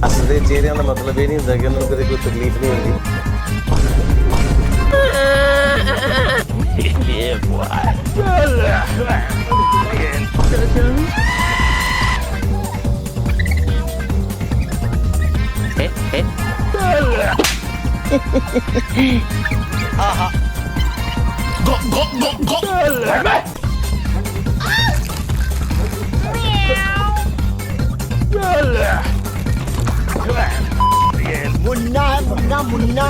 असले चेहरे का मतलब ये नहीं होता कि उन्होंने कभी कोई तकलीफ नहीं होती। मुन्ना है मुन्ना मुन्ना।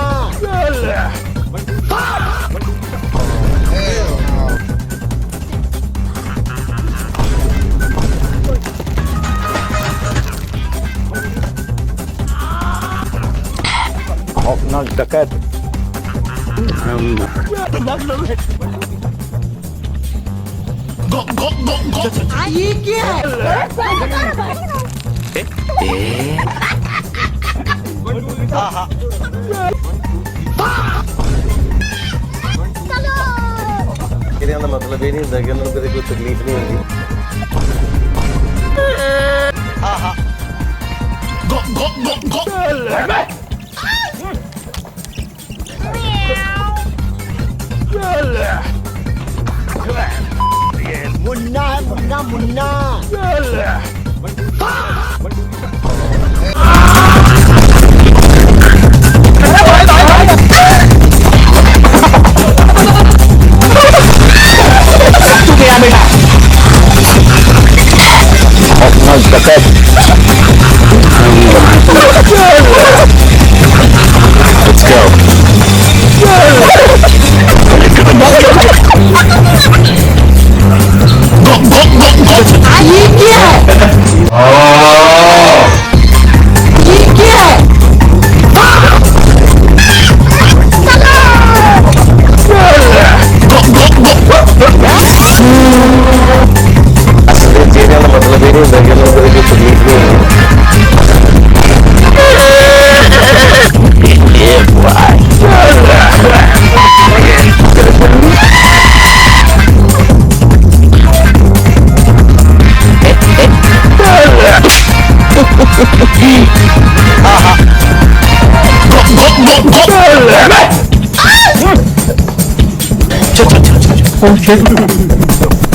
अपना डकैत ये क्या है? चेहरे का मतलब ये नहीं होता कि उन्होंने कभी कोई तकलीफ नहीं होती। मुन्ना है मुन्ना मुन्ना। अपना डकैत Let's go. ये क्या है? ये क्या है? असले चेहरे का मतलब ये नहीं होता कि उन्होंने कभी कोई तकलीफ नहीं होती। Oh shit.